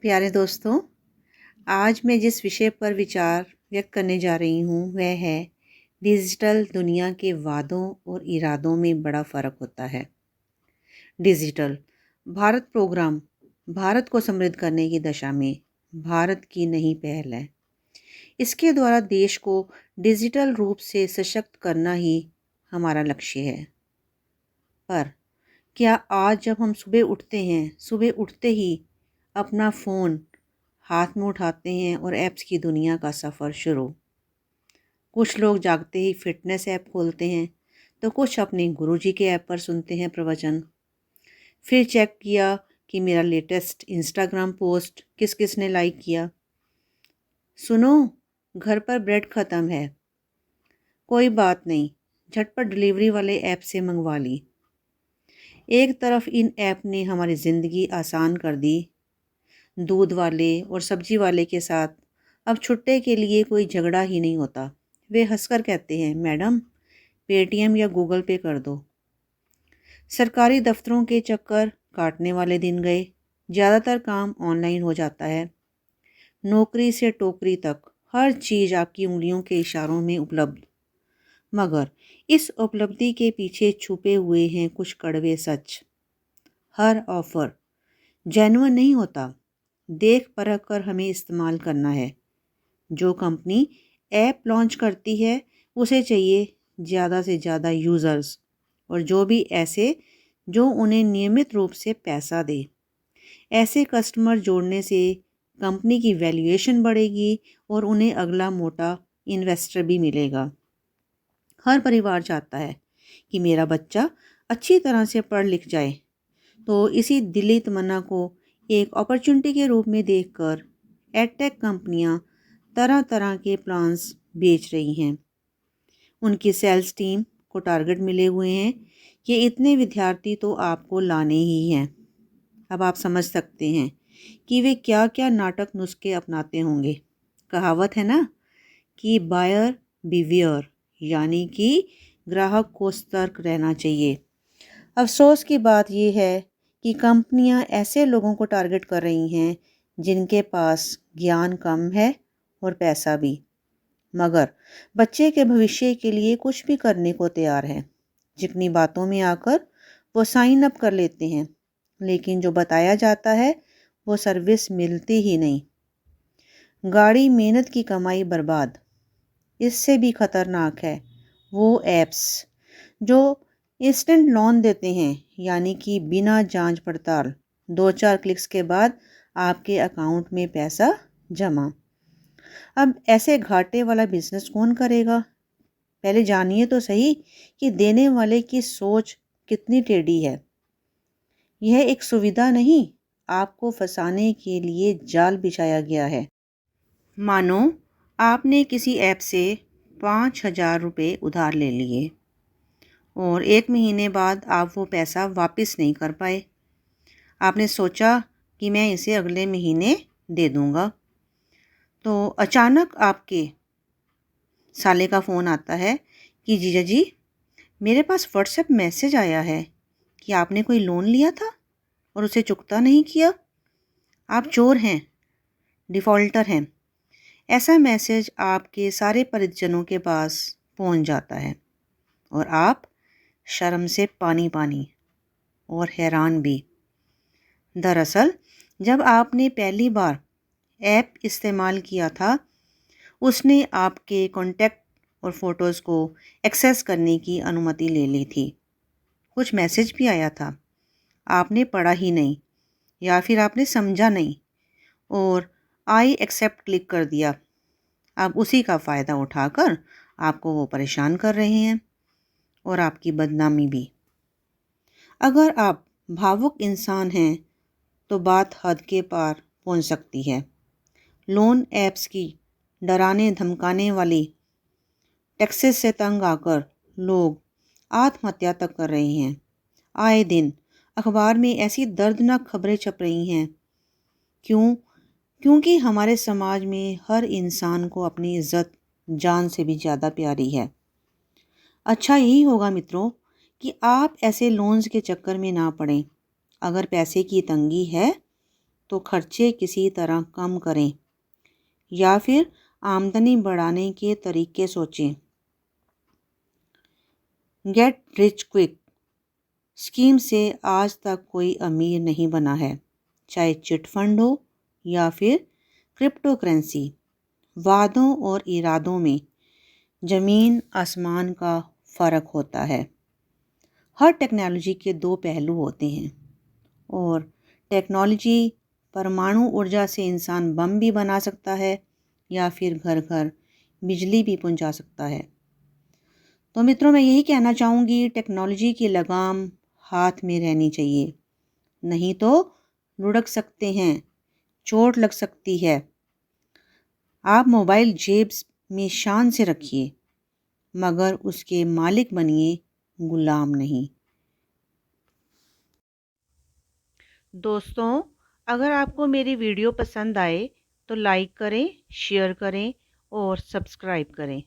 प्यारे दोस्तों, आज मैं जिस विषय पर विचार व्यक्त करने जा रही हूँ वह है डिजिटल दुनिया के वादों और इरादों में बड़ा फ़र्क होता है। डिजिटल भारत प्रोग्राम भारत को समृद्ध करने की दिशा में भारत की नई पहल है। इसके द्वारा देश को डिजिटल रूप से सशक्त करना ही हमारा लक्ष्य है। पर क्या आज जब हम सुबह उठते ही अपना फ़ोन हाथ में उठाते हैं और ऐप्स की दुनिया का सफ़र शुरू। कुछ लोग जागते ही फिटनेस ऐप खोलते हैं, तो कुछ अपने गुरुजी के ऐप पर सुनते हैं प्रवचन। फिर चेक किया कि मेरा लेटेस्ट इंस्टाग्राम पोस्ट किस किस ने लाइक किया। सुनो, घर पर ब्रेड ख़त्म है। कोई बात नहीं, झटपट डिलीवरी वाले ऐप से मंगवा ली। एक तरफ इन ऐप ने हमारी ज़िंदगी आसान कर दी। दूध वाले और सब्जी वाले के साथ अब छुट्टे के लिए कोई झगड़ा ही नहीं होता। वे हंसकर कहते हैं, मैडम पेटीएम या गूगल पे कर दो। सरकारी दफ्तरों के चक्कर काटने वाले दिन गए। ज़्यादातर काम ऑनलाइन हो जाता है। नौकरी से टोकरी तक हर चीज़ आपकी उंगलियों के इशारों में उपलब्ध। मगर इस उपलब्धि के पीछे छुपे हुए हैं कुछ कड़वे सच। हर ऑफ़र जेन्युइन नहीं होता। देख परख कर हमें इस्तेमाल करना है। जो कंपनी ऐप लॉन्च करती है उसे चाहिए ज़्यादा से ज़्यादा यूज़र्स, और जो भी ऐसे जो उन्हें नियमित रूप से पैसा दे। ऐसे कस्टमर जोड़ने से कंपनी की वैल्यूएशन बढ़ेगी और उन्हें अगला मोटा इन्वेस्टर भी मिलेगा। हर परिवार चाहता है कि मेरा बच्चा अच्छी तरह से पढ़ लिख जाए, तो इसी दिली तमन्ना को एक अपॉर्चुनिटी के रूप में देखकर एडटेक कंपनियां तरह तरह के प्लान्स बेच रही हैं। उनकी सेल्स टीम को टारगेट मिले हुए हैं कि इतने विद्यार्थी तो आपको लाने ही हैं। अब आप समझ सकते हैं कि वे क्या क्या नाटक नुस्खे अपनाते होंगे। कहावत है ना कि बायर बिवियर, यानी कि ग्राहक को सतर्क रहना चाहिए। अफसोस की बात यह है कि कंपनियां ऐसे लोगों को टारगेट कर रही हैं जिनके पास ज्ञान कम है और पैसा भी, मगर बच्चे के भविष्य के लिए कुछ भी करने को तैयार हैं। जितनी बातों में आकर वो साइन अप कर लेते हैं, लेकिन जो बताया जाता है वो सर्विस मिलती ही नहीं। गाड़ी मेहनत की कमाई बर्बाद। इससे भी खतरनाक है वो ऐप्स जो इंस्टेंट लोन देते हैं, यानी कि बिना जांच पड़ताल 2-4 क्लिक्स के बाद आपके अकाउंट में पैसा जमा। अब ऐसे घाटे वाला बिजनेस कौन करेगा? पहले जानिए तो सही कि देने वाले की सोच कितनी टेढ़ी है। यह एक सुविधा नहीं, आपको फंसाने के लिए जाल बिछाया गया है। मानो आपने किसी ऐप से 5,000 रुपये उधार ले लिए और 1 महीने बाद आप वो पैसा वापस नहीं कर पाए। आपने सोचा कि मैं इसे अगले महीने दे दूँगा, तो अचानक आपके साले का फ़ोन आता है कि जीजा जी, मेरे पास व्हाट्सएप मैसेज आया है कि आपने कोई लोन लिया था और उसे चुकता नहीं किया। आप चोर हैं, डिफ़ॉल्टर हैं। ऐसा मैसेज आपके सारे परिजनों के पास पहुंच जाता है और आप शर्म से पानी पानी और हैरान भी। दरअसल जब आपने पहली बार ऐप इस्तेमाल किया था, उसने आपके कॉन्टैक्ट और फ़ोटोज़ को एक्सेस करने की अनुमति ले ली थी। कुछ मैसेज भी आया था, आपने पढ़ा ही नहीं या फिर आपने समझा नहीं और आई एक्सेप्ट क्लिक कर दिया। अब उसी का फ़ायदा उठाकर आपको वो परेशान कर रहे हैं और आपकी बदनामी भी। अगर आप भावुक इंसान हैं तो बात हद के पार पहुंच सकती है। लोन ऐप्स की डराने धमकाने वाली टैक्सेस से तंग आकर लोग आत्महत्या तक कर रहे हैं। आए दिन अखबार में ऐसी दर्दनाक खबरें छप रही हैं। क्यों? क्योंकि हमारे समाज में हर इंसान को अपनी इज्जत जान से भी ज़्यादा प्यारी है। अच्छा यही होगा मित्रों कि आप ऐसे लोन्स के चक्कर में ना पड़ें। अगर पैसे की तंगी है तो खर्चे किसी तरह कम करें या फिर आमदनी बढ़ाने के तरीके सोचें। गेट रिच क्विक स्कीम से आज तक कोई अमीर नहीं बना है, चाहे चिट फंड हो या फिर क्रिप्टो करेंसी। वादों और इरादों में ज़मीन आसमान का फ़र्क होता है। हर टेक्नोलॉजी के दो पहलू होते हैं और टेक्नोलॉजी परमाणु ऊर्जा से इंसान बम भी बना सकता है या फिर घर घर बिजली भी पहुंचा सकता है। तो मित्रों, मैं यही कहना चाहूँगी, टेक्नोलॉजी की लगाम हाथ में रहनी चाहिए, नहीं तो लुढ़क सकते हैं, चोट लग सकती है। आप मोबाइल जेब में शान से रखिए, मगर उसके मालिक बनिए, गुलाम नहीं। दोस्तों, अगर आपको मेरी वीडियो पसंद आए तो लाइक करें, शेयर करें और सब्सक्राइब करें।